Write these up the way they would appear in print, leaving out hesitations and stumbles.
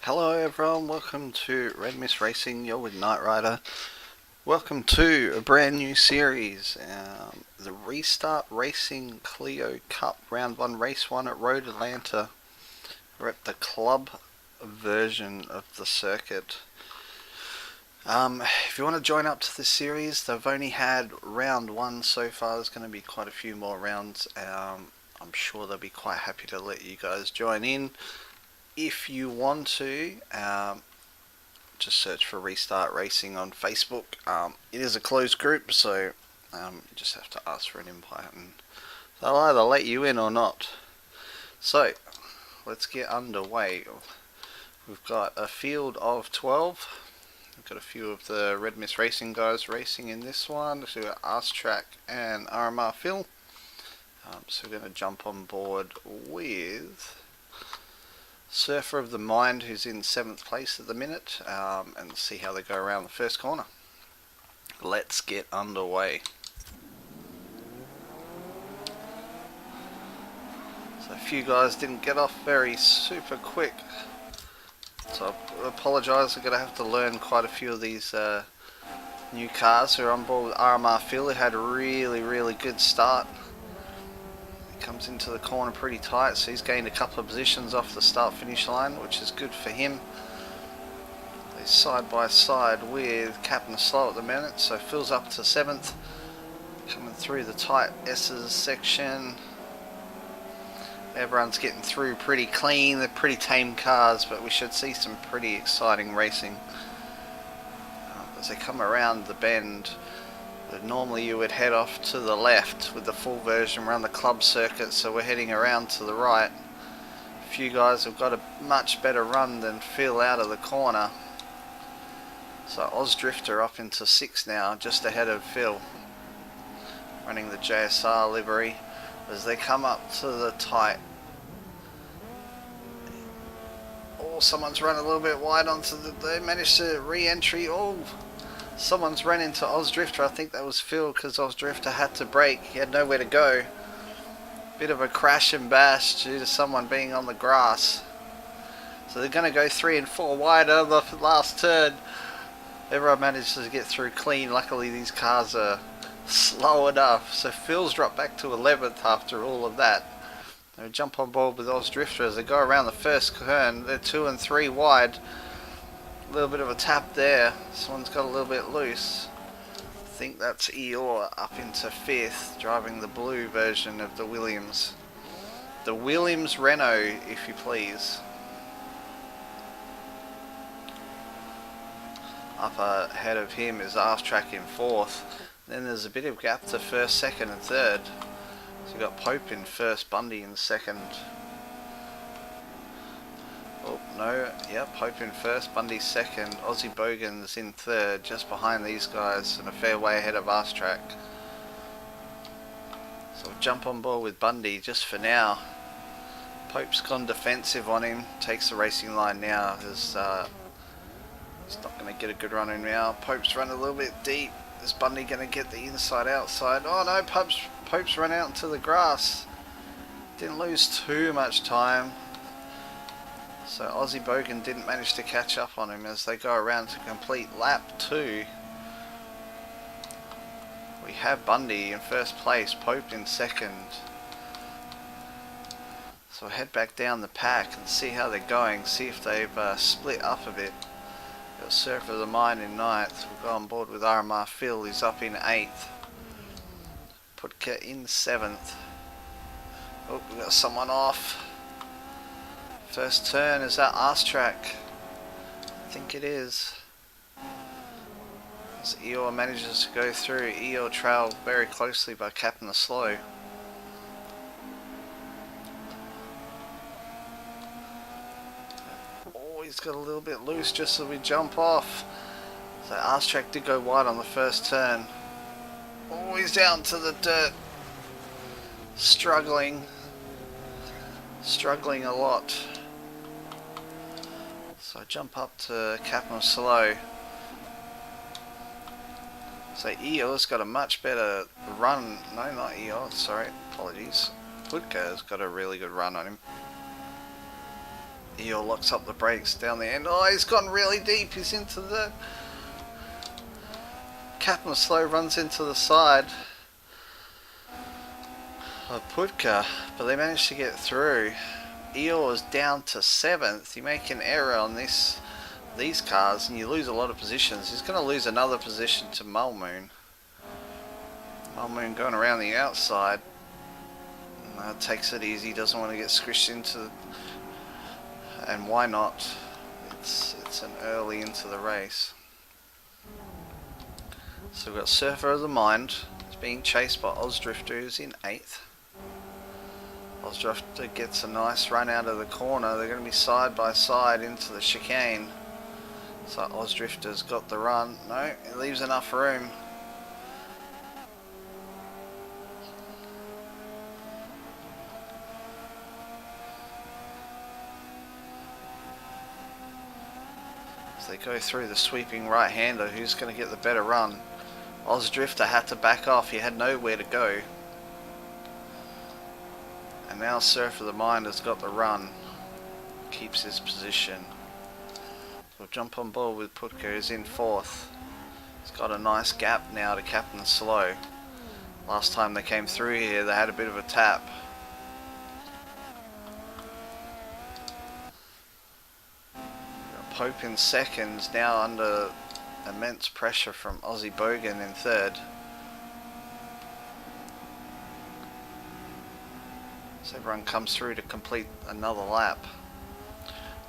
Hello everyone, welcome to RedMystRacing, you're with Knight Rider. Welcome to a brand new series, the Restart Racing Clio Cup Round 1 Race 1 at Road Atlanta. We're at the club version of the circuit. If you want to join up to this series, they've only had round 1 so far. There's going to be quite a few more rounds. I'm sure they'll be quite happy to let you guys join in. If you want to, just search for Restart Racing on Facebook. It is a closed group, so you just have to ask for an invite and they'll either let you in or not. So let's get underway. We've got a field of 12. We've got a few of the RedMystRacing guys racing in this one. So we've got RStrack and RMR Phil. So we're going to jump on board with Surfer of the Mind, who's in 7th place at the minute, and see how they go around the first corner. Let's get underway. So a few guys didn't get off very super quick, so I apologise. I'm going to have to learn quite a few of these new cars who are on board with RMR Phil, who had a really good start. Comes into the corner pretty tight, so he's gained a couple of positions off the start finish line, which is good for him. He's side by side with Captain Slow at the minute, so Phil's up to 7th, coming through the tight S's section. Everyone's getting through pretty clean. They're pretty tame cars, but we should see some pretty exciting racing as they come around the bend. Normally you would head off to the left with the full version around the club circuit, so we're heading around to the right. A few guys have got a much better run than Phil out of the corner. So Drifter up into 6th now, just ahead of Phil, running the JSR livery. As they come up to the tight, oh, someone's run a little bit wide onto they managed to re-entry. Oh, someone's ran into Drifter. I think that was Phil, because Drifter had to brake. He had nowhere to go. Bit of a crash and bash due to someone being on the grass. So they're going to go 3 and 4 wide on the last turn. Everyone manages to get through clean. Luckily these cars are slow enough. So Phil's dropped back to 11th after all of that. They jump on board with Drifter as they go around the first turn. They're 2 and 3 wide. A little bit of a tap there. This one's got a little bit loose. I think that's Eeyore up into 5th, driving the blue version of the Williams. The Williams Renault, if you please. Up ahead of him is RStrack in 4th. Then there's a bit of gap to 1st, 2nd and 3rd. So you've got Pope in 1st, Bundy in 2nd. Oh, no, yep, Pope in 1st, Bundy 2nd, Aussie Bogan's in 3rd, just behind these guys, and a fair way ahead of RStrack. So we'll jump on board with Bundy just for now. Pope's gone defensive on him, takes the racing line now. He's not going to get a good run in now. Pope's run a little bit deep. Is Bundy going to get the inside outside? Oh no, Pope's run out into the grass. Didn't lose too much time. So Aussie Bogan didn't manage to catch up on him as they go around to complete lap 2. We have Bundy in 1st place, Pope in 2nd. So we'll head back down the pack and see how they're going, see if they've split up a bit. Got Surfer of the Mind in 9th, we'll go on board with RMR Phil, who's up in 8th. Putka in 7th. Oh, we've got someone off. First turn, is that RStrack? I think it is. As Eeyore manages to go through, Eeyore trailed very closely by Captain the Slow. Oh, he's got a little bit loose just as we jump off. So RStrack did go wide on the first turn. Oh, he's down to the dirt. Struggling a lot. So I jump up to Captain Slow. So Eeyore's got a much better run. No, not Eeyore, sorry, apologies. Putka's got a really good run on him. Eeyore locks up the brakes down the end. Oh, he's gone really deep. He's into the... Captain Slow runs into the side of Putka, but they managed to get through. Eeyore is down to 7th. You make an error on these cars and you lose a lot of positions. He's going to lose another position to Mulmoon. Mulmoon going around the outside. Takes it easy, doesn't want to get squished into... And why not? It's an early into the race. So we've got Surfer of the Mind. He's being chased by Ozdrifter, who's in 8th. Ozdrifter gets a nice run out of the corner. They're going to be side by side into the chicane. So Ozdrifter's got the run. No, it leaves enough room. As they go through the sweeping right-hander, who's going to get the better run? Ozdrifter had to back off. He had nowhere to go. And now Surf of the Mind has got the run. Keeps his position. We'll jump on board with Putka, who's in 4th. He's got a nice gap now to Captain Slow. Last time they came through here, they had a bit of a tap. Pope in 2nd, now under immense pressure from Aussie Bogan in 3rd. So everyone comes through to complete another lap.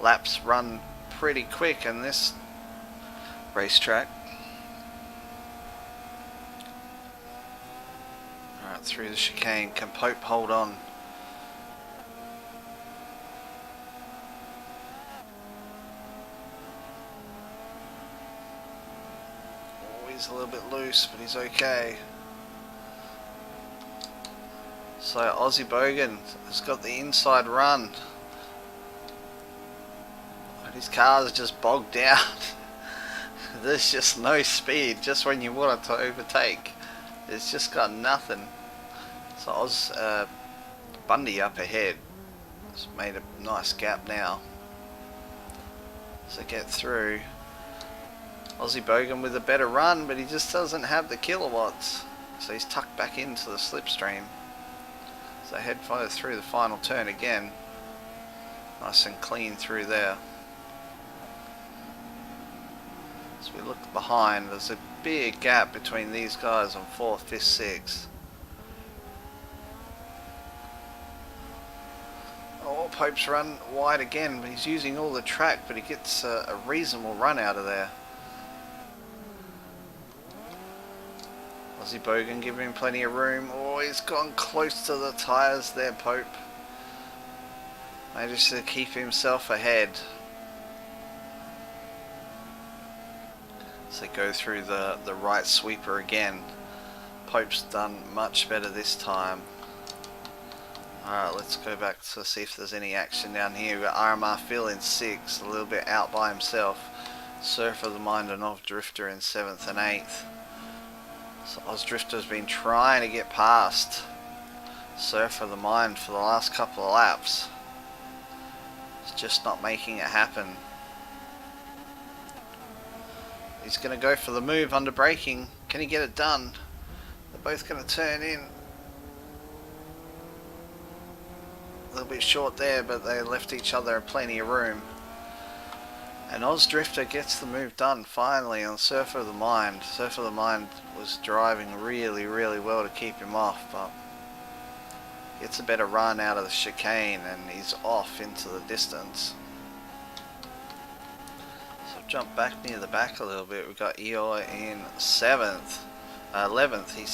Laps run pretty quick in this racetrack. Alright, through the chicane. Can Pope hold on? Oh, he's a little bit loose, but he's okay. So Aussie Bogan has got the inside run. But his car is just bogged down. There's just no speed, just when you want it to overtake. It's just got nothing. So Bundy up ahead has made a nice gap now. So get through. Aussie Bogan with a better run, but he just doesn't have the kilowatts. So he's tucked back into the slipstream. So head through the final turn again. Nice and clean through there. As we look behind, there's a big gap between these guys on 4th, 5th, 6th. Oh, Pope's run wide again, but he's using all the track, but he gets a reasonable run out of there. Aussie Bogan giving him plenty of room. Oh, he's gone close to the tyres there, Pope. Managed to keep himself ahead. So go through the right sweeper again. Pope's done much better this time. Alright, let's go back to see if there's any action down here. We've got RMR Phil in 6th, a little bit out by himself. Surfer of the Mind and Ozdrifter in 7th and 8th. So Ozdrifter's been trying to get past Surfer of the Mind for the last couple of laps. It's just not making it happen. He's going to go for the move under braking. Can he get it done? They're both going to turn in. A little bit short there, but they left each other plenty of room. And Ozdrifter gets the move done finally on Surfer of the Mind. Surfer of the Mind was driving really, really well to keep him off, but gets a better run out of the chicane and he's off into the distance. So jump back near the back a little bit. We've got Eeyore in 11th. He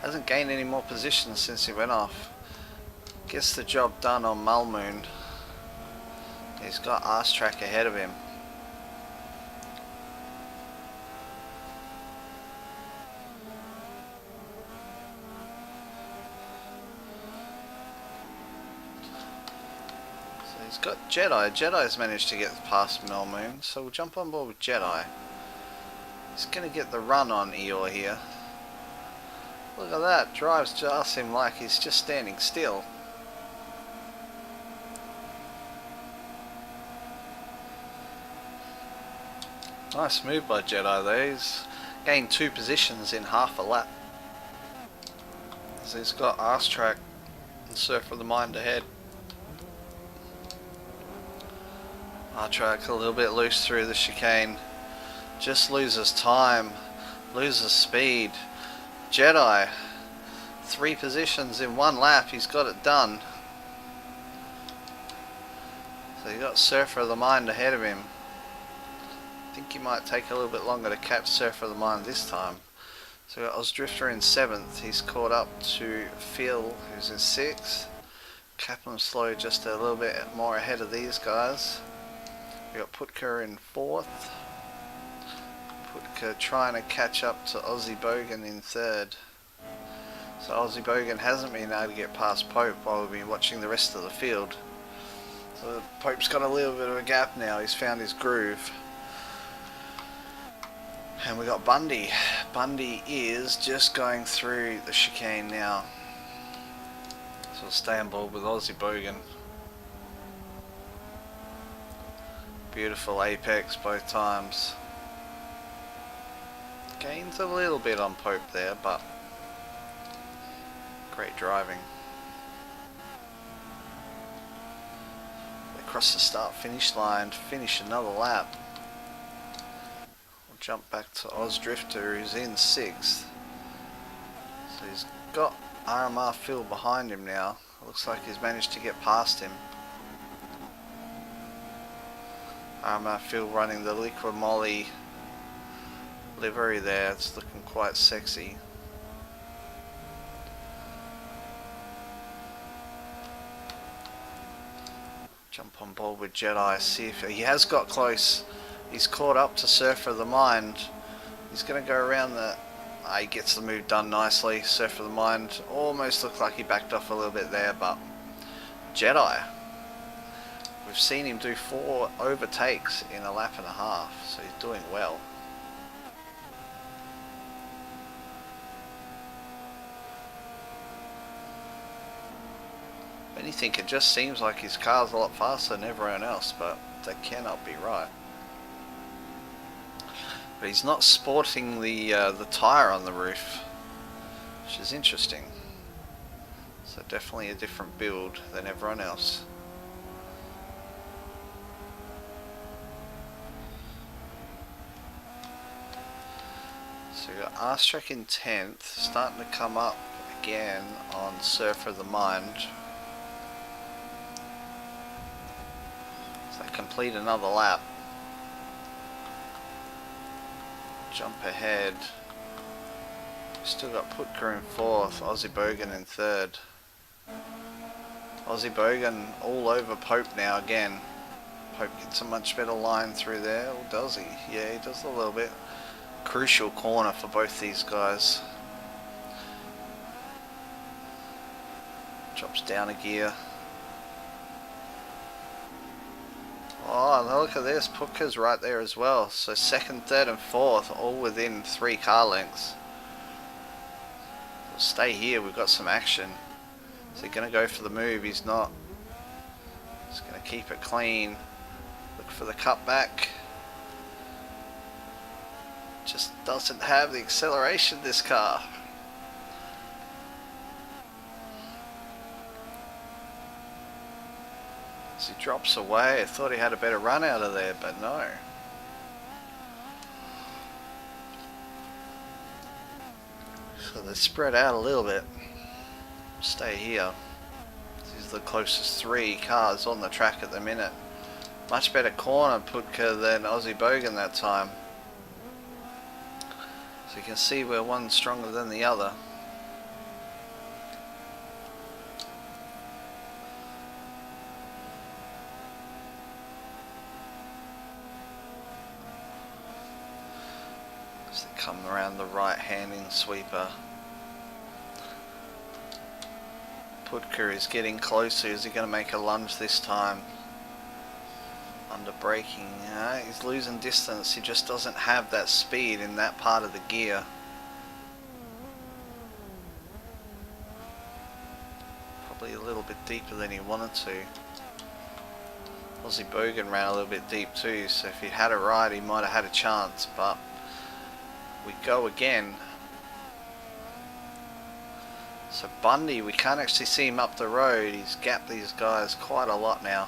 hasn't gained any more positions since he went off. Gets the job done on Mulmoon. He's got Arse Track ahead of him. He's got Jedi. Jedi's managed to get past Mulmoon, so we'll jump on board with Jedi. He's going to get the run on Eeyore here. Look at that, drives just him like he's just standing still. Nice move by Jedi there. He's gained 2 positions in half a lap. So he's got RedMystRacing and Surfer of the Mind ahead. RedMystRacing a little bit loose through the chicane. Just loses time, loses speed. Jedi, 3 positions in 1 lap, he's got it done. So you got Surfer of the Mind ahead of him. I think he might take a little bit longer to catch Surfer of the Mind this time. So we got Drifter in 7th, he's caught up to Phil, who's in 6th. Kaplan Slow just a little bit more ahead of these guys. We got Putka in 4th. Putka trying to catch up to Aussie Bogan in 3rd. So Aussie Bogan hasn't been able to get past Pope while we've been watching the rest of the field. So Pope's got a little bit of a gap now, he's found his groove. And we got Bundy. Bundy is just going through the chicane now. So we'll stay on board with Aussie Bogan. Beautiful apex both times. Gains a little bit on Pope there, but great driving. Across the start finish line to finish another lap. We'll jump back to Drifter, who's in 6th. So he's got RMR Phil behind him now. Looks like he's managed to get past him. RMR Phil running the Liquid Molly livery there, it's looking quite sexy. Jump on board with Jedi, see if he has got close. He's caught up to Surfer of the Mind. He's going to go around the... he gets the move done nicely. Surfer of the Mind almost looked like he backed off a little bit there, but Jedi. We've seen him do 4 overtakes in a lap and a half, so he's doing well. If anything, it just seems like his car's a lot faster than everyone else, but that cannot be right. But he's not sporting the tyre on the roof, which is interesting. So definitely a different build than everyone else. So we got RedMystRacing in 10th, starting to come up again on Surfer of the Mind. So they complete another lap. Jump ahead. Still got Putka in 4th, Aussie Bogan in 3rd. Aussie Bogan all over Pope now again. Pope gets a much better line through there, or does he? Yeah, he does a little bit. Crucial corner for both these guys. Drops down a gear. Oh, and look at this, Putka's right there as well. So 2nd, 3rd and 4th all within 3 car lengths. We'll stay here, we've got some action. Is he going to go for the move? He's not. He's going to keep it clean. Look for the cutback. Just doesn't have the acceleration, this car. As he drops away, I thought he had a better run out of there, but no. So they spread out a little bit. Stay here. These are the closest 3 cars on the track at the minute. Much better corner Putka than Aussie Bogan that time. So you can see where one's stronger than the other. As they come around the right-handing sweeper. Putka is getting closer. Is he going to make a lunge this time? Under braking, he's losing distance. He just doesn't have that speed in that part of the gear. Probably a little bit deeper than he wanted to. Aussie Bogan ran a little bit deep too, so if he had it right he might have had a chance, but we go again. So Bundy, we can't actually see him up the road. He's gapped these guys quite a lot now.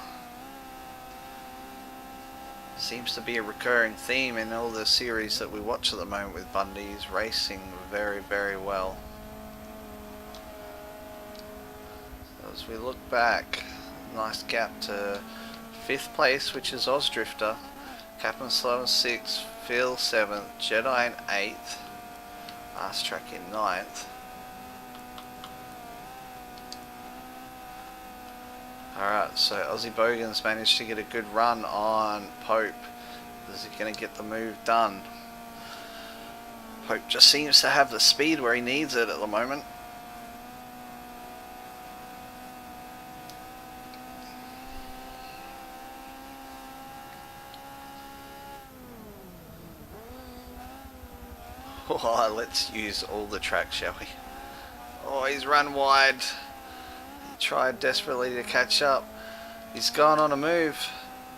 Seems to be a recurring theme in all the series that we watch at the moment with Bundy. He's racing very, very well. So as we look back, nice gap to 5th place, which is Ozdrifter. Captain Slow in 6th, Phil 7th, Jedi in 8th, Last Track in 9th. Alright, so Aussie Bogan's managed to get a good run on Pope. Is he going to get the move done? Pope just seems to have the speed where he needs it at the moment. Oh, let's use all the track, shall we? Oh, he's run wide. He tried desperately to catch up. He's gone on a move.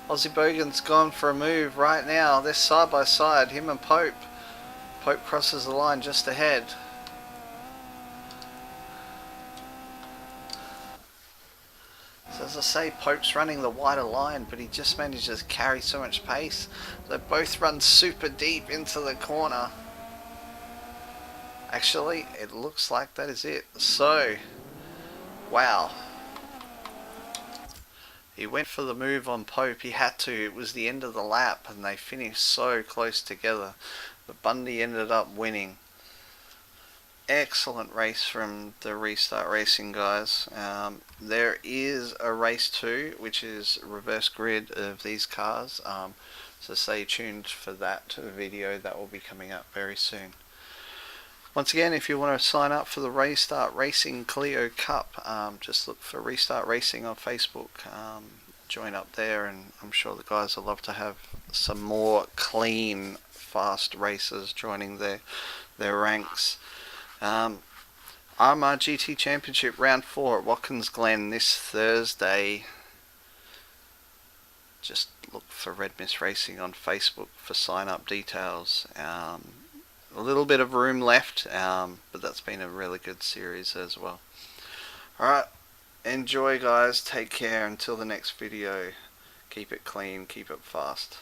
Aussie Bogan's gone for a move right now. They're side by side, him and Pope. Pope crosses the line just ahead. So as I say, Pope's running the wider line, but he just manages to carry so much pace. They both run super deep into the corner. Actually, it looks like that is it. So, wow. He went for the move on Pope. He had to. It was the end of the lap and they finished so close together. But Bundy ended up winning. Excellent race from the Restart Racing guys. There is a race 2, which is reverse grid of these cars. So stay tuned for that video. That will be coming up very soon. Once again, if you want to sign up for the Restart Racing Clio Cup, just look for Restart Racing on Facebook. Join up there, and I'm sure the guys will love to have some more clean, fast racers joining their ranks. RMR GT Championship Round 4 at Watkins Glen this Thursday. Just look for RedMystRacing on Facebook for sign-up details. A little bit of room left, but that's been a really good series as well. Alright, enjoy guys, take care until the next video. Keep it clean, keep it fast.